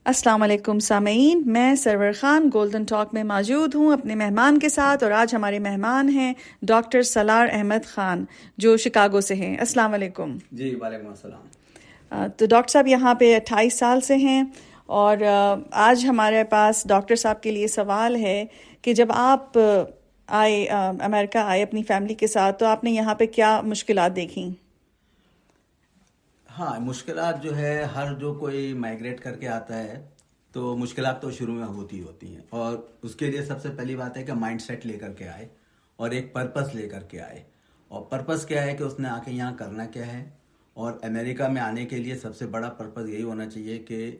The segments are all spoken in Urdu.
السلام علیکم سامعین، میں سرور خان گولڈن ٹاک میں موجود ہوں اپنے مہمان کے ساتھ، اور آج ہمارے مہمان ہیں ڈاکٹر سالار احمد خان جو شکاگو سے ہیں۔ السلام علیکم۔ جی وعلیکم السلام۔ تو ڈاکٹر صاحب یہاں پہ 28 سال سے ہیں، اور آج ہمارے پاس ڈاکٹر صاحب کے لیے سوال ہے کہ جب آپ آئے امریکہ آئے اپنی فیملی کے ساتھ، تو آپ نے یہاں پہ کیا مشکلات دیکھیں؟ ہاں، مشکلات جو ہے ہر جو کوئی مائگریٹ کر کے آتا ہے تو مشکلات تو شروع میں ہوتی ہیں، اور اس کے لیے سب سے پہلی بات ہے کہ مائنڈ سیٹ لے کر کے آئے اور ایک پرپس لے کر کے آئے۔ اور پرپس کیا ہے کہ اس نے آ کے یہاں کرنا کیا ہے، اور امریکہ میں آنے کے لیے سب سے بڑا پرپس یہی ہونا چاہیے کہ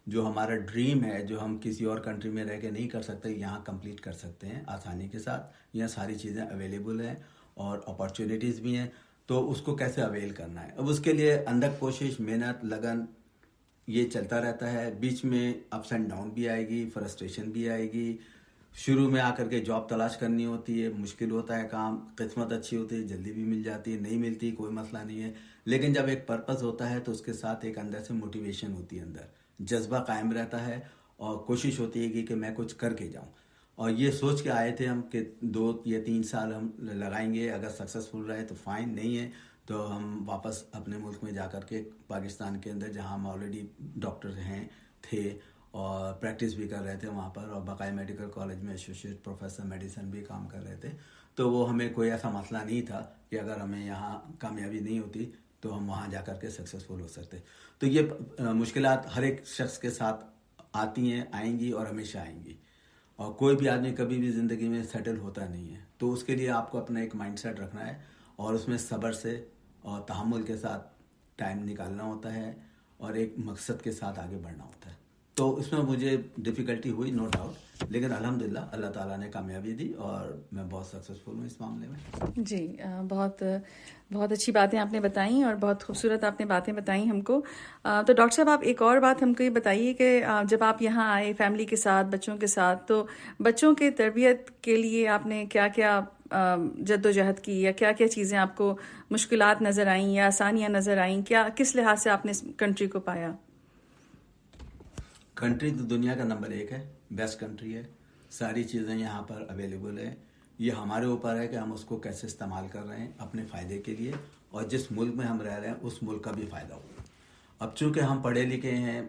جو ہمارا ڈریم ہے، جو ہم کسی اور کنٹری میں رہ کے نہیں کر سکتے، یہاں کمپلیٹ کر سکتے ہیں آسانی کے ساتھ۔ یہاں ساری چیزیں اویلیبل ہیں اور اپارچونیٹیز بھی ہیں، تو اس کو کیسے اویل کرنا ہے۔ اب اس کے لیے اندک کوشش، محنت، لگن یہ چلتا رہتا ہے۔ بیچ میں اپس اینڈ ڈاؤن بھی آئے گی، فرسٹریشن بھی آئے گی۔ شروع میں آ کر کے جاب تلاش کرنی ہوتی ہے، مشکل ہوتا ہے کام، قسمت اچھی ہوتی ہے جلدی بھی مل جاتی ہے، نہیں ملتی کوئی مسئلہ نہیں ہے، لیکن جب ایک پرپس ہوتا ہے تو اس کے ساتھ ایک اندر سے موٹیویشن ہوتی ہے، اندر جذبہ قائم رہتا ہے، اور کوشش ہوتی ہے کہ میں کچھ کر کے جاؤں۔ اور یہ سوچ کے آئے تھے ہم کہ 2 یا 3 سال ہم لگائیں گے، اگر سکسیسفل رہے تو فائن، نہیں ہے تو ہم واپس اپنے ملک میں جا کر کے پاکستان کے اندر جہاں ہم آلریڈی ڈاکٹر تھے اور پریکٹس بھی کر رہے تھے وہاں پر، اور بقایا میڈیکل کالج میں ایسوسیٹ پروفیسر میڈیسن بھی کام کر رہے تھے، تو وہ ہمیں کوئی ایسا مسئلہ نہیں تھا کہ اگر ہمیں یہاں کامیابی نہیں ہوتی تو ہم وہاں جا کر کے سکسیسفل ہو سکتے۔ تو یہ مشکلات ہر ایک شخص کے ساتھ آتی ہیں، آئیں گی اور ہمیشہ آئیں گی، اور کوئی بھی آدمی کبھی بھی زندگی میں سیٹل ہوتا نہیں ہے۔ تو اس کے لیے آپ کو اپنا ایک مائنڈ سیٹ رکھنا ہے، اور اس میں صبر سے اور تحمل کے ساتھ ٹائم نکالنا ہوتا ہے، اور ایک مقصد کے ساتھ آگے بڑھنا ہوتا ہے۔ تو اس میں مجھے ڈیفیکلٹی ہوئی، نو ڈاؤٹ، لیکن الحمدللہ اللہ تعالیٰ نے کامیابی دی اور میں بہت سکسیسفل ہوں اس معاملے میں۔ جی، بہت بہت اچھی باتیں آپ نے بتائیں، اور بہت خوبصورت آپ نے باتیں بتائیں ہم کو۔ تو ڈاکٹر صاحب، آپ ایک اور بات ہم کو یہ بتائیے کہ جب آپ یہاں آئے فیملی کے ساتھ، بچوں کے ساتھ، تو بچوں کے تربیت کے لیے آپ نے کیا کیا جد و جہد کی، یا کیا کیا چیزیں آپ کو مشکلات نظر آئیں یا آسانیاں نظر آئیں؟ کیا کس لحاظ سے آپ نے اس کنٹری کو پایا؟ کنٹری تو دنیا کا نمبر 1 ہے، بیسٹ کنٹری ہے، ساری چیزیں یہاں پر اویلیبل ہیں۔ یہ ہمارے اوپر ہے کہ ہم اس کو کیسے استعمال کر رہے ہیں اپنے فائدے کے لیے، اور جس ملک میں ہم رہ رہے ہیں اس ملک کا بھی فائدہ ہو۔ اب چونکہ ہم پڑھے لکھے ہیں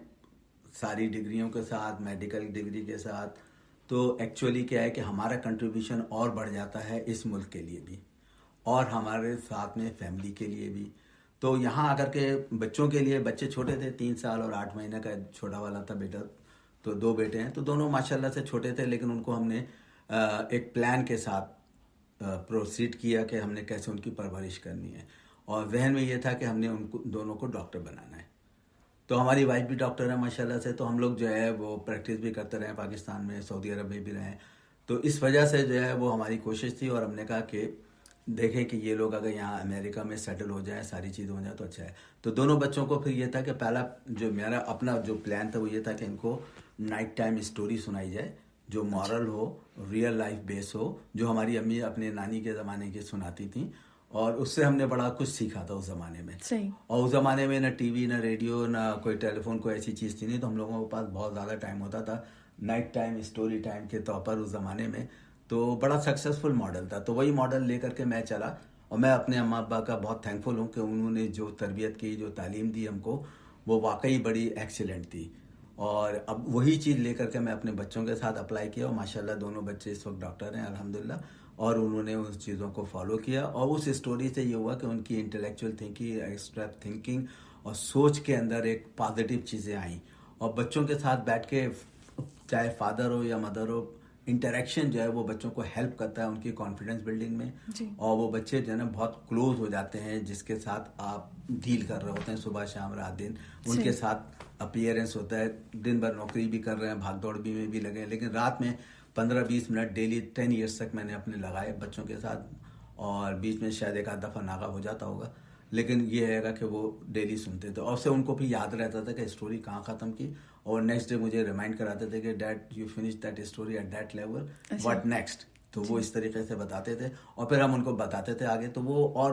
ساری ڈگریوں کے ساتھ، میڈیکل ڈگری کے ساتھ، تو ایکچولی کیا ہے کہ ہمارا کنٹریبیوشن اور بڑھ جاتا ہے اس ملک کے لیے بھی، اور ہمارے ساتھ میں فیملی کے لیے بھی۔ تو یہاں اگر کے بچوں کے لیے، بچے چھوٹے تھے، 3 سال اور 8 مہینے کا چھوٹا والا تھا بیٹا، تو 2 بیٹے ہیں، تو دونوں ماشاءاللہ سے چھوٹے تھے، لیکن ان کو ہم نے ایک پلان کے ساتھ پروسیڈ کیا کہ ہم نے کیسے ان کی پرورش کرنی ہے، اور ذہن میں یہ تھا کہ ہم نے ان کو دونوں کو ڈاکٹر بنانا ہے۔ تو ہماری وائف بھی ڈاکٹر ہے ماشاءاللہ سے، تو ہم لوگ جو ہے وہ پریکٹس بھی کرتے رہے پاکستان میں، سعودی عرب میں بھی رہے، تو اس وجہ سے جو ہے وہ ہماری کوشش تھی، اور ہم نے کہا کہ دیکھیں کہ یہ لوگ اگر یہاں امریکہ میں سیٹل ہو جائیں، ساری چیز ہو جائے تو اچھا ہے۔ تو دونوں بچوں کو پھر یہ تھا کہ پہلا جو میرا اپنا جو پلان تھا وہ یہ تھا کہ ان کو نائٹ ٹائم اسٹوری سنائی جائے، جو مورل ہو، ریئل لائف بیس ہو، جو ہماری امی اپنے نانی کے زمانے کی سناتی تھیں، اور اس سے ہم نے بڑا کچھ سیکھا تھا اس زمانے میں۔ اور اس زمانے میں نہ ٹی وی، نہ ریڈیو، نہ کوئی ٹیلی فون، کوئی ایسی چیز تھی نہیں، تو ہم لوگوں کے پاس بہت زیادہ ٹائم ہوتا تھا نائٹ ٹائم اسٹوری ٹائم کے طور پر اس زمانے میں، تو بڑا سکسیسفل ماڈل تھا۔ تو وہی ماڈل لے کر کے میں چلا، اور میں اپنے اماں ابا کا بہت تھینکفل ہوں کہ انہوں نے جو تربیت کی، جو تعلیم دی ہم کو، وہ واقعی بڑی ایکسیلنٹ تھی۔ اور اب وہی چیز لے کر کے میں اپنے بچوں کے ساتھ اپلائی کیا، اور ماشاءاللہ دونوں بچے اس وقت ڈاکٹر ہیں الحمدللہ، اور انہوں نے اس چیزوں کو فالو کیا، اور اس اسٹوری سے یہ ہوا کہ ان کی انٹلیکچوئل تھنکنگ، ایکسٹریکٹ تھنکنگ اور سوچ کے اندر ایک پازیٹیو چیزیں آئیں، اور بچوں کے ساتھ بیٹھ کے چاہے فادر ہو یا مدر ہو، انٹریکشن جو ہے وہ بچوں کو ہیلپ کرتا ہے ان کی کانفیڈنس بلڈنگ میں، اور وہ بچے جو ہے نا بہت کلوز ہو جاتے ہیں جس کے ساتھ آپ ڈیل کر رہے ہوتے ہیں صبح شام رات دن، ان کے ساتھ اپیئرنس ہوتا ہے، دن بھر نوکری بھی کر رہے ہیں، بھاگ دوڑ بھی میں بھی لگے ہیں، لیکن رات میں 15-20 منٹ ڈیلی 10 ایئرس تک میں نے اپنے لگائے بچوں کے ساتھ، اور بیچ میں شاید ایک آدھ دفعہ ناغہ ہو جاتا ہوگا، لیکن یہ ہے گا کہ وہ ڈیلی سنتے تھے، اور اس سے ان کو بھی یاد رہتا تھا کہ اسٹوری کہاں ختم کی، اور نیکسٹ ڈے مجھے ریمائنڈ کراتے تھے کہ did you finish that story at that level, what next, تو وہ اس طریقے سے بتاتے تھے، اور پھر ہم ان کو بتاتے تھے آگے، تو وہ اور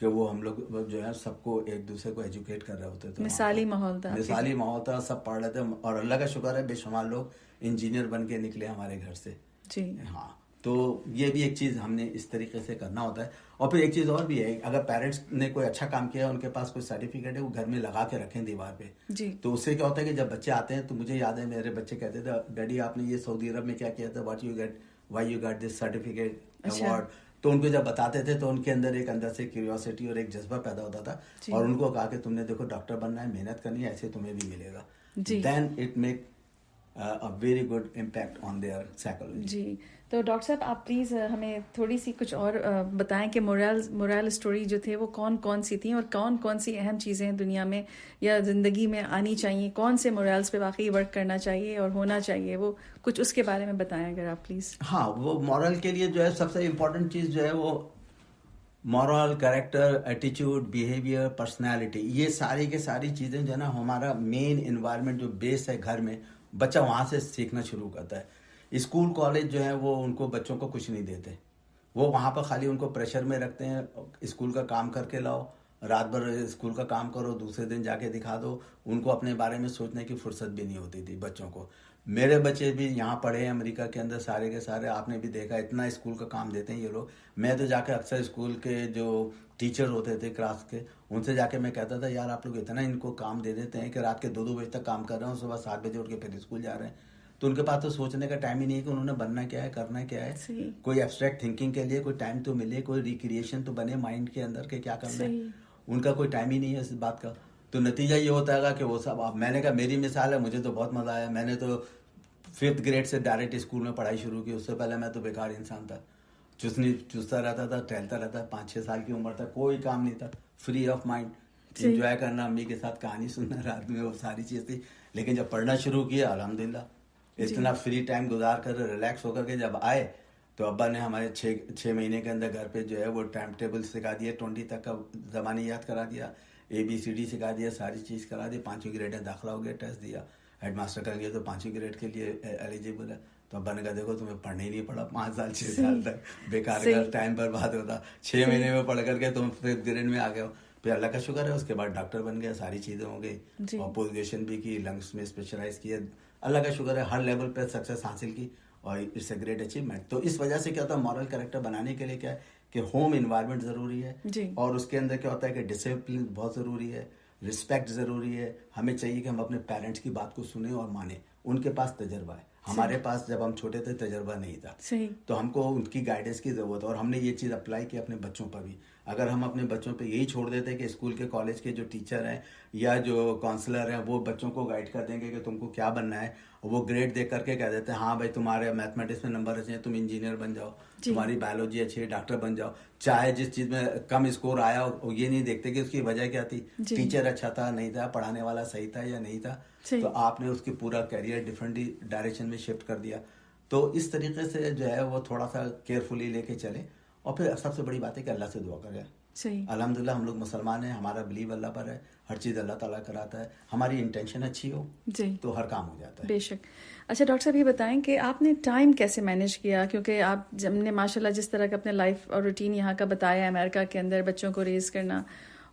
کہ وہ ہم لوگ جو ہے سب کو ایک دوسرے کو ایجوکیٹ کر رہے ہوتے تھے. مثالی ماحول تھا. مثالی ماحول تھا, سب پڑھ رہے تھے, اور اللہ کا شکر ہے بے شمار لوگ انجینئر بن کے نکلے ہمارے گھر سے. جی ہاں, تو یہ بھی ایک چیز ہم نے اس طریقے سے کرنا ہوتا ہے. اور پھر ایک چیز اور بھی ہے, اگر پیرنٹس نے کوئی اچھا کام کیا ہے, ان کے پاس کوئی سرٹیفکیٹ ہے, وہ گھر میں لگا کے رکھیں دیوار پہ. جی تو اس سے کیا ہوتا ہے کہ جب بچے آتے ہیں, تو مجھے یاد ہے میرے بچے کہتے تھے ڈیڈی آپ نے یہ سعودی عرب میں کیا کیا تھا, why you get this certificate award. تو ان کو جب بتاتے تھے تو ان کے اندر سے کیوریوسٹی اور ایک جذبہ پیدا ہوتا تھا, اور ان کو کہا کہ تم نے دیکھو ڈاکٹر بننا ہے, محنت کرنی ہے, ایسے تمہیں بھی ملے گا. Then it make a very good impact on their psychology. جی. تو ڈاکٹر صاحب آپ پلیز ہمیں تھوڑی سی کچھ اور بتائیں کہ مورال اسٹوری جو تھے وہ کون کون سی تھیں, اور کون کون سی اہم چیزیں ہیں دنیا میں یا زندگی میں آنی چاہیے, کون سے مورالز پہ واقعی ورک کرنا چاہیے اور ہونا چاہیے, وہ کچھ اس کے بارے میں بتائیں اگر آپ پلیز. ہاں, وہ مورل کے لیے جو ہے سب سے امپورٹنٹ چیز جو ہے وہ مورل, کریکٹر, ایٹیچیوڈ, بیہیویئر, پرسنالٹی, یہ ساری کے ساری چیزیں جو ہے نا ہمارا مین انوائرمنٹ جو بیس ہے گھر میں, بچہ وہاں سے سیکھنا شروع کرتا ہے. اسکول کالج جو ہے وہ ان کو بچوں کو کچھ نہیں دیتے, وہ وہاں پر خالی ان کو پریشر میں رکھتے ہیں, اسکول کا کام کر کے لاؤ, رات بھر اسکول کا کام کرو, دوسرے دن جا کے دکھا دو. ان کو اپنے بارے میں سوچنے کی فرصت بھی نہیں ہوتی تھی بچوں کو. میرے بچے بھی یہاں پڑھے ہیں امریکہ کے اندر, سارے کے سارے آپ نے بھی دیکھا اتنا اسکول کا کام دیتے ہیں یہ لوگ. میں تو جا کے اکثر اسکول کے جو ٹیچر ہوتے تھے کلاس کے, ان سے جا کے میں کہتا تھا یار آپ لوگ اتنا ان کو کام دے دیتے ہیں کہ رات کے 2 بجے تک کام کر رہے ہیں, صبح 7 بجے اٹھ کے پھر اسکول جا رہے ہیں. تو ان کے پاس تو سوچنے کا ٹائم ہی نہیں ہے کہ انہوں نے بننا کیا ہے, کرنا کیا ہے. کوئی ایبسٹریکٹ تھنکنگ کے لیے کوئی ٹائم تو ملے, کوئی ریکریشن تو بنے مائنڈ کے اندر کہ کیا کرنا ہے. ان کا کوئی ٹائم ہی نہیں ہے اس بات کا. تو نتیجہ یہ ہوتا ہے کہ وہ سب, میں نے کہا میری مثال ہے, مجھے تو بہت مزہ آیا. میں نے تو 5th گریڈ سے ڈائریکٹ اسکول میں پڑھائی شروع کی. اس سے پہلے میں تو بیکار انسان تھا, چوستا رہتا تھا, ٹہلتا رہتا. 5-6 سال کی عمر تک کوئی کام نہیں تھا, فری آف مائنڈ, انجوائے کرنا, امی کے ساتھ کہانی سننا رات میں, وہ ساری چیز تھی. لیکن جب پڑھنا شروع کیا الحمدللہ اتنا فری ٹائم گزار کر ریلیکس ہو کر کے جب آئے, تو ابا نے ہمارے 6 مہینے کے اندر گھر پہ جو ہے وہ ٹائم ٹیبل سکھا دیا, 20 تک کا زمانے یاد کرا دیا, ABCD سکھا دیا, ساری چیز کرا دی. 5ویں گریڈ میں داخلہ ہو گیا, ٹیسٹ دیا, ہیڈ ماسٹر کر گیا تو 5ویں گریڈ کے لیے ایلیجیبل ہے. تو ابا نے کہا دیکھو تمہیں پڑھنے ہی نہیں پڑا 5 سال 6 سال تک, بیکار کا ٹائم برباد ہوتا. 6 مہینے میں پڑھ کر کے تم 5th گریڈ میں آ گئے ہو. پھر اللہ کا شکر ہے اس کے بعد ڈاکٹر بن گیا, ساری چیزیں ہو گئی, اور پوسٹ گریجویشن بھی کی, لنگس میں اسپیشلائز کیا. اللہ کا شکر ہے ہر لیول پہ سکسیس حاصل کی, اور اٹس اے گریٹ اچیومنٹ. تو اس وجہ سے کیا ہوتا ہے, مورل کریکٹر بنانے کے لیے کیا ہے کہ ہوم انوائرمنٹ ضروری ہے, اور اس کے اندر کیا ہوتا ہے کہ ڈسپلن بہت ضروری ہے, رسپیکٹ ضروری ہے. ہمیں چاہیے کہ ہم اپنے پیرنٹس کی بات کو سنیں اور مانیں. ان کے پاس تجربہ ہے, ہمارے پاس جب ہم چھوٹے تھے تجربہ نہیں تھا, تو ہم کو ان کی گائیڈنس کی ضرورت ہے. اور ہم نے یہ چیز اپلائی کی اپنے بچوں پر بھی. اگر ہم اپنے بچوں پہ یہی چھوڑ دیتے کہ اسکول کے کالج کے جو ٹیچر ہیں یا جو کاؤنسلر ہیں وہ بچوں کو گائیڈ کر دیں گے کہ تم کو کیا بننا ہے, وہ گریڈ دیکھ کر کے کہہ دیتے ہیں ہاں بھائی تمہارے میتھمیٹکس میں نمبر اچھے ہیں, تم انجینئر بن جاؤ, تمہاری بایولوجی اچھی ہے, ڈاکٹر بن جاؤ. چاہے جس چیز میں کم اسکور آیا وہ یہ نہیں دیکھتے کہ اس کی وجہ کیا تھی, ٹیچر اچھا تھا نہیں تھا, پڑھانے والا صحیح تھا یا نہیں تھا, تو آپ نے اس کی پورا کیریئر ڈفرینٹ ڈائریکشن میں شفٹ کر دیا. تو اس طریقے سے جو ہے وہ تھوڑا سا کیئرفلی لے کے چلے. اور پھر سب سے بڑی بات ہے کہ اللہ سے دعا کرے. الحمدللہ ہم لوگ مسلمان ہیں, ہمارا بلیو اللہ پر ہے, ہر چیز اللہ تعالیٰ کراتا ہے. ہماری انٹینشن اچھی ہو تو ہر کام ہو جاتا ہے. بے شک. اچھا ڈاکٹر صاحب یہ بتائیں کہ آپ نے ٹائم کیسے مینیج کیا, کیونکہ آپ جب نے ماشاء اللہ جس طرح کا اپنے لائف اور روٹین یہاں کا بتایا, امریکہ کے اندر بچوں کو ریز کرنا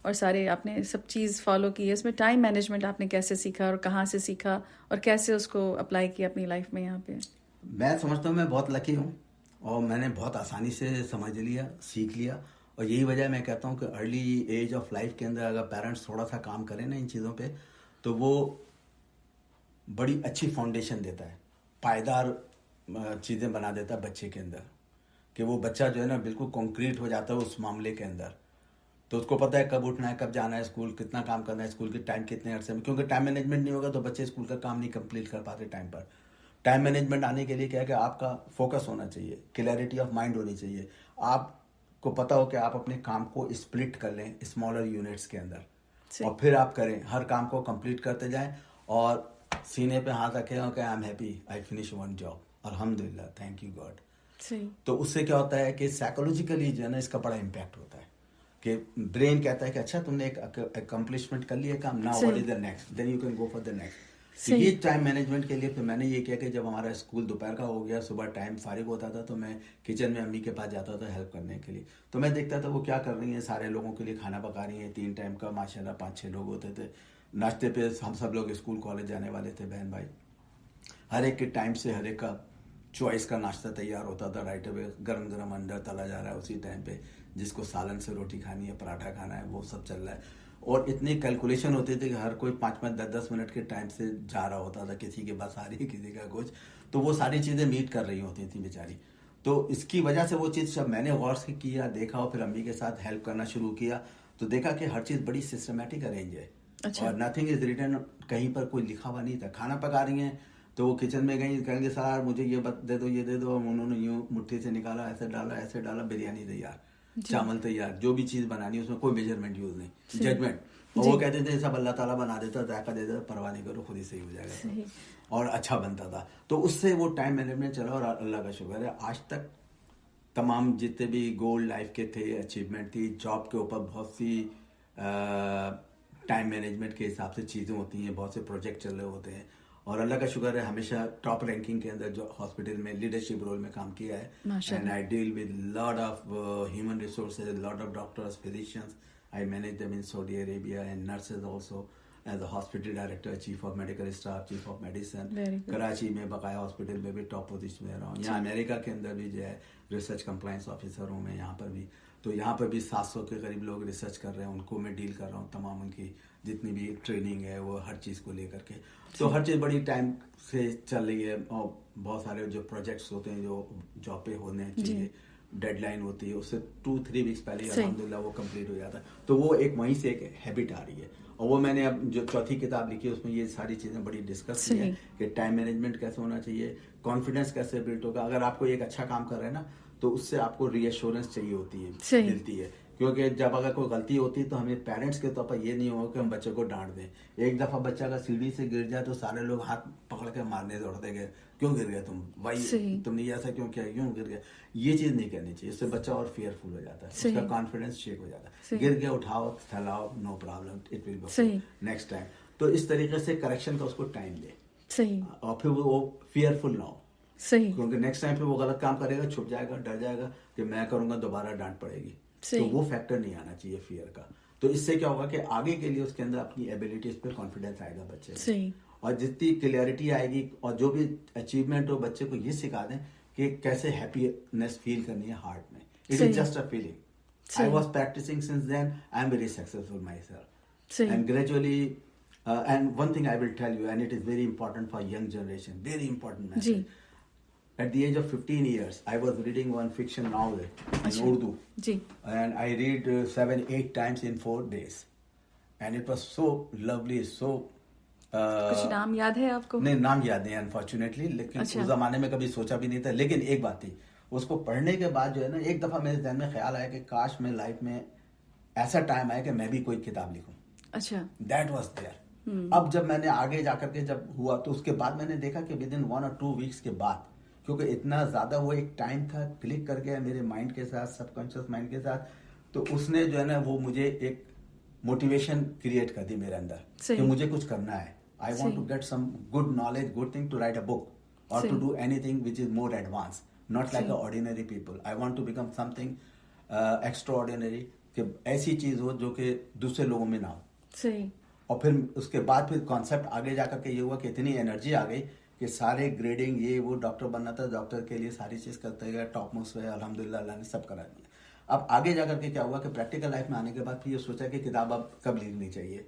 اور سارے آپ نے سب چیز فالو کی ہے, اس میں ٹائم مینجمنٹ آپ نے کیسے سیکھا اور کہاں سے سیکھا اور کیسے اس کو اپلائی کیا اپنی لائف میں یہاں پہ؟ میں سمجھتا ہوں میں بہت لکی ہوں, اور میں نے بہت آسانی سے سمجھ لیا, سیکھ لیا. اور یہی وجہ میں کہتا ہوں کہ ارلی ایج آف لائف کے اندر اگر پیرنٹس تھوڑا سا کام کریں نا ان چیزوں پہ, تو وہ بڑی اچھی فاؤنڈیشن دیتا ہے, پائیدار چیزیں بنا دیتا ہے بچے کے اندر, کہ وہ بچہ جو ہے نا بالکل کنکریٹ ہو جاتا ہے اس معاملے کے اندر. تو اس کو پتہ ہے کب اٹھنا ہے, کب جانا ہے اسکول, کتنا کام کرنا ہے, اسکول کی ٹائم کتنے عرصے میں, کیونکہ ٹائم مینجمنٹ نہیں ہوگا تو بچے اسکول کا کام نہیں کمپلیٹ کر پاتے ٹائم پر. ٹائم مینجمنٹ آنے کے لیے کیا ہے کہ آپ کا فوکس ہونا چاہیے, کلیئرٹی آف مائنڈ ہونی چاہیے, آپ کو پتا ہو کہ آپ اپنے کام کو اسپلٹ کر لیں اسمالر یونٹس کے اندر, اور پھر آپ کریں, ہر کام کو کمپلیٹ کرتے جائیں, اور سینے پہ ہاتھ رکھیں کہ I am happy I finish one job, الحمدللہ, تھینک یو گاڈ. تو اس سے کیا ہوتا ہے کہ سائیکولوجیکلی جو ہے نا اس کا بڑا امپیکٹ ہوتا ہے, کہ برین کہتا ہے کہ اچھا تم نے ایک اکمپلشمنٹ کر لیا کام, now what is the next, then you can go for the next. تو یہ ٹائم مینجمنٹ کے لیے پھر میں نے یہ کیا کہ جب ہمارا اسکول دوپہر کا ہو گیا, صبح ٹائم فارغ ہوتا تھا, تو میں کچن میں امی کے پاس جاتا تھا ہیلپ کرنے کے لیے. تو میں دیکھتا تھا وہ کیا کر رہی ہیں, سارے لوگوں کے لیے کھانا پکا رہی ہیں, 3 ٹائم کا, ماشاءاللہ 5-6 لوگ ہوتے تھے. ناشتے پہ ہم سب لوگ اسکول کالج جانے والے تھے بہن بھائی, ہر ایک کے ٹائم سے ہر ایک کا چوائس کا ناشتہ تیار ہوتا تھا رائٹ اوے, گرم گرم اندر تلا جا رہا ہے اسی ٹائم پہ, جس کو سالن سے روٹی کھانی ہے, پراٹھا کھانا ہے, وہ سب چل رہا ہے. اور اتنی کیلکولیشن ہوتی تھی کہ ہر کوئی 5-10 منٹ کے ٹائم سے جا رہا ہوتا تھا, کسی کے بس آ رہی ہے, کسی کا کچھ, تو وہ ساری چیزیں میٹ کر رہی ہوتی تھیں بیچاری. تو اس کی وجہ سے وہ چیز جب میں نے غور سے کیا, دیکھا, اور پھر امی کے ساتھ ہیلپ کرنا شروع کیا, تو دیکھا کہ ہر چیز بڑی سسٹمیٹک ارینج ہے. اور نتھنگ از ریٹن, کہیں پر کوئی لکھا ہوا نہیں تھا. کھانا پکا رہی ہیں تو وہ کچن میں گئی, کہیں گے سر مجھے یہ دے دو, یہ دے دو, انہوں نے یوں مٹھی سے نکالا, ایسے ڈالا, بریانی تیار, چاول تیار, جو بھی چیز بنانی ہے اس میں کوئی میجرمنٹ یوز نہیں, ججمنٹ. اور وہ کہتے تھے سب اللہ تعالیٰ بنا دیتا, ذائقہ دے دیتا, پرواہ نہیں کرو, خود ہی صحیح ہو جائے گا, اور اچھا بنتا تھا. تو اس سے وہ ٹائم مینجمنٹ چلا, اور اللہ کا شکر ہے آج تک تمام جتنے بھی گول لائف کے تھے, اچیومنٹ تھی, جاب کے اوپر بہت سی ٹائم مینجمنٹ کے حساب سے چیزیں ہوتی ہیں, بہت سے پروجیکٹ چل رہے ہوتے ہیں, اور اللہ کا شکر ہے ہمیشہ ٹاپ رینکنگ کے اندر جو ہاسپٹل میں لیڈرشپ رول میں کام کیا ہے. And I deal with lot of human resources, lot of doctors, physicians. I manage them in Saudi Arabia, and nurses also as a hospital director, chief of medical staff, chief of medicine. Karachi میں بقایا ہاسپٹل میں بھی ٹاپ پوزیشن میں رہا ہوں. یہاں امریکہ کے اندر بھی جو ہے ریسرچ کمپلائنس آفیسر ہوں میں, یہاں پر بھی. تو یہاں پر بھی 700 کے قریب لوگ ریسرچ کر رہے ہیں, ان کو میں ڈیل کر رہا ہوں, تمام ان کی جتنی بھی ٹریننگ ہے وہ ہر چیز کو لے کر کے. تو ہر چیز بڑی ٹائم سے چل رہی ہے, اور بہت سارے جو پروجیکٹس ہوتے ہیں جو جاب پہ ہونے چاہیے, ڈیڈ لائن ہوتی ہے, اس سے 2-3 ویکس پہلے الحمدللہ وہ کمپلیٹ ہو جاتا ہے. تو وہ ایک وہیں سے ایک ہیبٹ آ رہی ہے. اور وہ میں نے اب جو چوتھی کتاب لکھی ہے اس میں یہ ساری چیزیں بڑی ڈسکس کی ہیں کہ ٹائم مینجمنٹ کیسے ہونا چاہیے, کانفیڈنس کیسے بلڈ ہوگا. اگر آپ کو ایک اچھا کام کر رہے ہیں نا, تو اس سے آپ کو ری ایشورنس چاہیے ہوتی ہے, ملتی ہے. کیونکہ جب اگر کوئی غلطی ہوتی ہے تو ہمیں پیرنٹس کے طور پر یہ نہیں ہوگا کہ ہم بچے کو ڈانٹ دیں. ایک دفعہ بچہ کا سیڑھی سے گر جائے تو سارے لوگ ہاتھ پکڑ کے مارنے دوڑتے گئے, کیوں گر گئے تم بھائی, تم نے ایسا کیوں کیا, کیوں گر گیا. یہ چیز نہیں کرنی چاہیے, اس سے بچہ اور فیئرفل ہو جاتا ہے, اس کا کانفیڈنس شیک ہو جاتا ہے. گر گیا, اٹھاؤ, پھیلاؤ, no problem, it will be next time. تو اس طریقے سے کریکشن کا اس کو ٹائم دے, اور پھر وہ فیئرفل نہ ہو, کیونکہ نیکسٹ ٹائم پہ وہ غلط کام کرے گا, چھپ جائے گا, ڈر جائے گا کہ میں کروں گا دوبارہ ڈانٹ پڑے گی. تو وہ فیکٹر نہیں آنا چاہیے فیئر کا. تو اس سے کیا ہوگا کہ آگے کے لیے اس کے اندر اپنی ایبلٹیز پہ کانفیڈینس آئے گا بچے, اور جتنی کلیئرٹی آئے گی, اور جو بھی اچیومنٹ ہو بچے کو یہ سکھا دیں کہ کیسے ہیپینس فیل کرنی ہے ہارٹ میں. It is just a feeling. I was practicing since then, I am very successful myself, and gradually. And one thing I will tell you, and it is very important for young generation, very important message. At the age of 15 years, I was reading one fiction novel in Urdu. And I read 7-8 times in 4 days. And it was so lovely, so... کچھ نام یاد ہے آپ کو؟ نہیں, نام یاد نہیں unfortunately, لیکن اس زمانے میں کبھی سوچا بھی نہیں تھا. لیکن ایک بات تھی, اس کو پڑھنے کے بعد جو ہے نا, ایک دفعہ میرے ذہن میں خیال آیا کہ کاش میں لائف میں ایسا ٹائم آئے کہ میں بھی کوئی کتاب لکھوں. اچھا, That was there. اب جب میں نے آگے جا کر کے جب ہوا تو اس کے بعد میں نے دیکھا کہ ود ان 1 or 2 weeks کے بعد, کیونکہ اتنا زیادہ وہ ایک ٹائم تھا, کلک کر گیا میرے مائنڈ کے ساتھ, سب کانشیس مائنڈ کے ساتھ, تو اس نے جو ہے نا وہ مجھے ایک موٹیویشن کریٹ کر دی میرے اندر کہ مجھے کچھ کرنا ہے. I want to get some good knowledge, good thing to write a book, اور to do anything which is more advance, not like a ordinary people. I want to become something extraordinary, کہ ایسی چیز ہو جو کہ دوسرے لوگوں میں نہ ہو. اور پھر اس کے بعد پھر کانسیپٹ آگے جا کر کے یہ ہوا کہ اتنی انرجی آ گئی کہ سارے گریڈنگ یہ وہ, ڈاکٹر بننا تھا, ڈاکٹر کے لیے ساری چیز کرتے گئے, ٹاپ موسٹ ہے, الحمدللہ اللہ نے سب کرا دیا. اب آگے جا کر کے کیا ہوا کہ پریکٹیکل لائف میں آنے کے بعد پھر یہ سوچا کہ کتاب اب کب لکھنی چاہیے.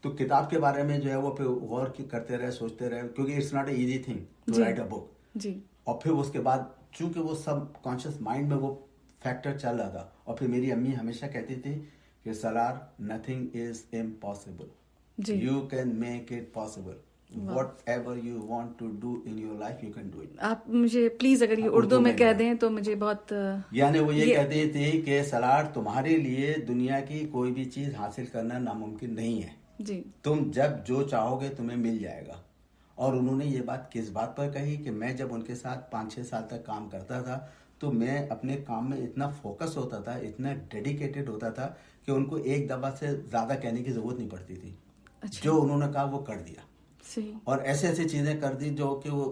تو کتاب کے بارے میں جو ہے وہ پھر غور کرتے رہے, سوچتے رہے, کیونکہ it's not a easy thing to write a book. اور پھر اس کے بعد چونکہ وہ سب کانشیس مائنڈ میں وہ فیکٹر چل رہا تھا, اور پھر میری امی ہمیشہ کہتی تھی کہ Salar, nothing is impossible, you can make it possible. Whatever you want to do in your life, you can do it. آپ مجھے پلیز اگر یہ اردو میں کہہ دیں تو مجھے بہت, یعنی وہ یہ کہتی تھی کہ سالار, تمہارے لیے دنیا کی کوئی بھی چیز حاصل کرنا ناممکن نہیں ہے. تم جب جو چاہو گے تمہیں مل جائے گا. اور انہوں نے یہ بات کس بات پر کہی کہ میں جب ان کے ساتھ 5-6 سال تک کام کرتا تھا تو میں اپنے کام میں اتنا فوکس ہوتا تھا, اتنا ڈیڈیکیٹڈ ہوتا تھا کہ ان کو ایک دفعہ سے زیادہ کہنے کی ضرورت نہیں پڑتی تھی. جو انہوں نے کہا وہ کر دیا. صحیح اور ایسے ایسی چیزیں کر دی جو کہ وہ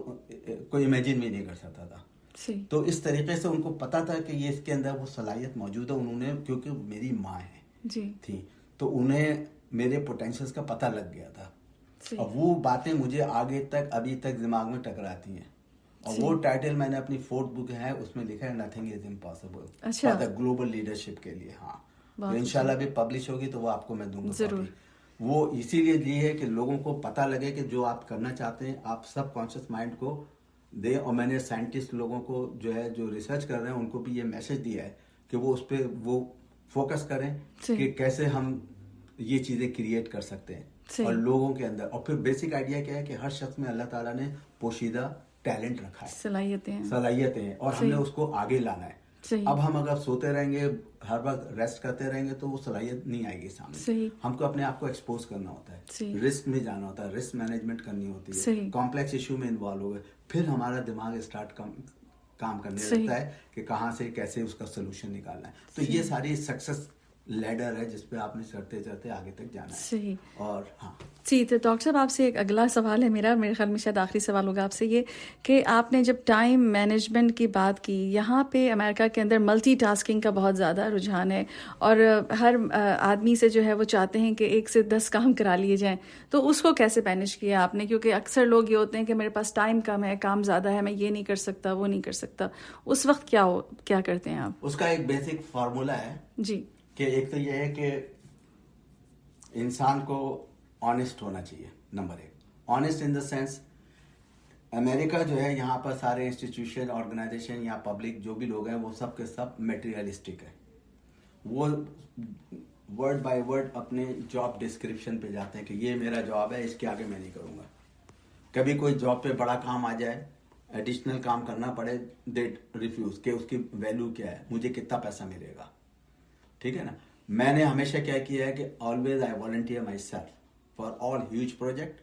کوئی امیجن بھی نہیں کر سکتا تھا. صحیح تو اس طریقے سے ان کو پتا تھا کہ یہ اس کے اندر وہ صلاحیت موجود ہے. انہوں نے, کیونکہ میری ماں ہے جی تھی, تو انہیں میرے پوٹینشیلز کا پتہ لگ گیا تھا. صحیح اور وہ باتیں مجھے آگے تک ابھی تک دماغ میں ٹکراتی ہیں. اور وہ ٹائٹل میں نے اپنی 4th بک ہے, اس میں لکھا ہے نتھنگ از امپاسبل اچھا فار دا گلوبل لیڈرشپ کے لیے. ہاں, تو بہت انشاءاللہ بھی پبلش ہوگی تو وہ آپ کو میں دوں گا. ضرور. وہ اسی لیے لی ہے کہ لوگوں کو پتہ لگے کہ جو آپ کرنا چاہتے ہیں آپ سب کانشیس مائنڈ کو دے. اور میں نے سائنٹسٹ لوگوں کو جو ہے جو ریسرچ کر رہے ہیں ان کو بھی یہ میسج دیا ہے کہ وہ اس پہ وہ فوکس کریں کہ کیسے ہم یہ چیزیں کریٹ کر سکتے ہیں اور لوگوں کے اندر. اور پھر بیسک آئیڈیا کیا ہے کہ ہر شخص میں اللہ تعالیٰ نے پوشیدہ ٹیلنٹ رکھا ہے, صلاحیتیں ہیں, اور ہم نے اس کو آگے لانا ہے. اب ہم اگر سوتے رہیں گے, ہر وقت ریسٹ کرتے رہیں گے, تو وہ صلاحیت نہیں آئے گی سامنے. ہم کو اپنے آپ کو ایکسپوز کرنا ہوتا ہے, رسک میں جانا ہوتا ہے, رسک مینجمنٹ کرنی ہوتی ہے, کمپلیکس ایشو میں انوالو ہو گئے, پھر ہمارا دماغ اسٹارٹ کام کرنے لگتا ہے کہ کہاں سے کیسے اس کا سولوشن نکالنا ہے. تو یہ ساری سکسیس لیڈر ہے جس پہ آپ نے چڑھتے چڑھتے آگے تک جانا ہے. صحیح. اور ہاں جی, تو ڈاکٹر صاحب آپ سے ایک اگلا سوال ہے میرے خیال میں شاید آخری سوال ہوگا آپ سے یہ کہ آپ نے جب ٹائم مینجمنٹ کی بات کی, یہاں پہ امریکہ کے اندر ملٹی ٹاسکنگ کا بہت زیادہ رجحان ہے اور ہر آدمی سے جو ہے وہ چاہتے ہیں کہ 1 سے 10 کام کرا لیے جائیں. تو اس کو کیسے مینیج کیا آپ نے؟ کیونکہ اکثر لوگ یہ ہوتے ہیں کہ میرے پاس ٹائم کم ہے, کام زیادہ ہے, میں یہ نہیں کر سکتا, وہ نہیں کر سکتا. اس وقت کیا کرتے ہیں آپ؟ اس کا ایک بیسک فارمولا ہے جی, کہ ایک تو یہ ہے کہ انسان کو آنیسٹ ہونا چاہیے. Number 1, honest in the sense امریکہ جو ہے یہاں پر سارے انسٹیٹیوشن, آرگنائزیشن یا پبلک جو بھی لوگ ہیں وہ سب کے سب میٹیریلسٹک ہے. وہ ورڈ بائی ورڈ اپنے جاب ڈسکرپشن پہ جاتے ہیں کہ یہ میرا جاب ہے, اس کے آگے میں نہیں کروں گا. کبھی کوئی جاب پہ بڑا کام آ جائے, ایڈیشنل کام کرنا پڑے, دے ریفیوز کہ اس کی ویلیو کیا ہے, مجھے کتنا پیسہ ملے گا. ٹھیک ہے نا. میں نے ہمیشہ کیا کیا ہے کہ always I volunteer my self for all huge project.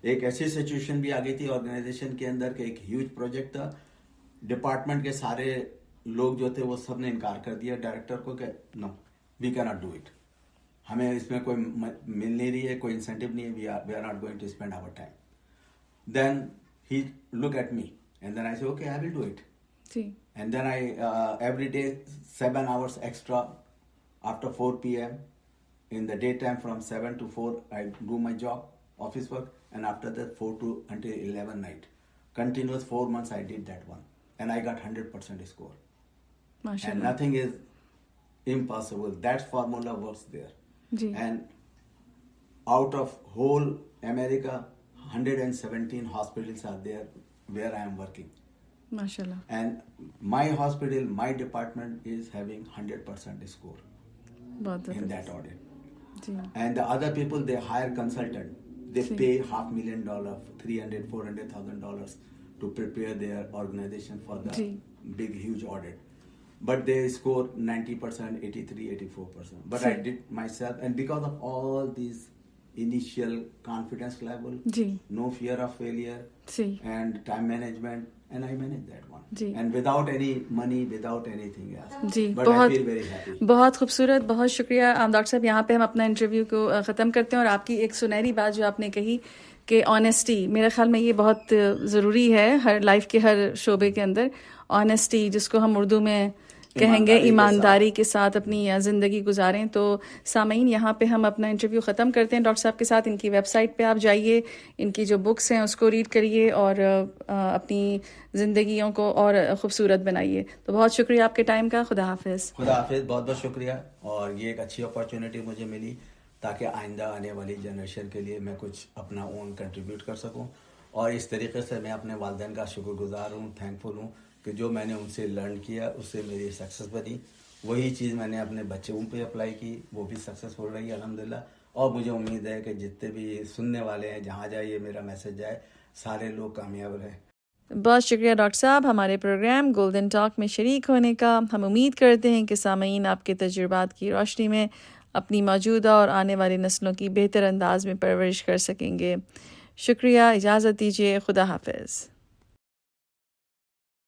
ایک ایسی سچویشن بھی آ گئی تھی آرگنائزیشن کے اندر کہ ایک ہیوج پروجیکٹ تھا, ڈپارٹمنٹ کے سارے لوگ جو تھے وہ سب نے انکار کر دیا ڈائریکٹر کو کہ no we can not do it, ہمیں اس میں کوئی مل نہیں رہی ہے, کوئی انسینٹیو نہیں ہے, we are not going to spend our time. Then he look at me and then I say okay I will do it. And then I every day 7 hours extra after 4 p.m. in the daytime from 7 to 4 I do my job, office work, and after that 4 to until 11 night. Continuous 4 months I did that one and I got 100% score. Mashallah. And nothing is impossible. That formula works there. Ji. And out of whole America 117 hospitals are there where I am working. Mashallah. And my hospital, my department is having 100% score in that audit. Ji. And the other people, they hire consultant, they pay $500,000, $300,000-$400,000 to prepare their organization for the big huge audit, but they score 90%, 83, 84%. But I did myself, and because of all these initial confidence level, no fear of failure, and time management, and I managed that one. And without any money, without anything else. جی, But I feel very happy. بہت خوبصورت, بہت شکریہ ڈاکٹر صاحب. یہاں پہ ہم اپنا انٹرویو کو ختم کرتے ہیں, اور آپ کی ایک سنہری بات جو آپ نے کہی کہ آنیسٹی, میرے خیال میں یہ بہت ضروری ہے ہر لائف کے ہر شعبے کے اندر. آنیسٹی جس کو ہم اردو میں کہیں گے ایمانداری کے ساتھ اپنی زندگی گزاریں. تو سامعین, یہاں پہ ہم اپنا انٹرویو ختم کرتے ہیں ڈاکٹر صاحب کے ساتھ. ان کی ویب سائٹ پہ آپ جائیے, ان کی جو بکس ہیں اس کو ریڈ کریے اور اپنی زندگیوں کو اور خوبصورت بنائیے. تو بہت شکریہ آپ کے ٹائم کا. خدا حافظ. خدا حافظ, بہت بہت شکریہ. اور یہ ایک اچھی اپارچونیٹی مجھے ملی تاکہ آئندہ آنے والی جنریشن کے لیے میں کچھ اپنا اون کنٹریبیوٹ کر سکوں. اور اس طریقے سے میں اپنے والدین کا شکر گزار ہوں, تھینکفل ہوں کہ جو میں نے ان سے لرن کیا اس سے میری سکسیس بنی. وہی چیز میں نے اپنے بچوں پہ اپلائی کی, وہ بھی سکسیسفل رہی الحمدللہ. اور مجھے امید ہے کہ جتنے بھی سننے والے ہیں, جہاں جائے یہ میرا میسج جائے, سارے لوگ کامیاب رہیں. بہت شکریہ ڈاکٹر صاحب ہمارے پروگرام گولڈن ٹاک میں شریک ہونے کا. ہم امید کرتے ہیں کہ سامعین آپ کے تجربات کی روشنی میں اپنی موجودہ اور آنے والی نسلوں کی بہتر انداز میں پرورش کر سکیں گے. شکریہ, اجازت دیجیے. خدا حافظ.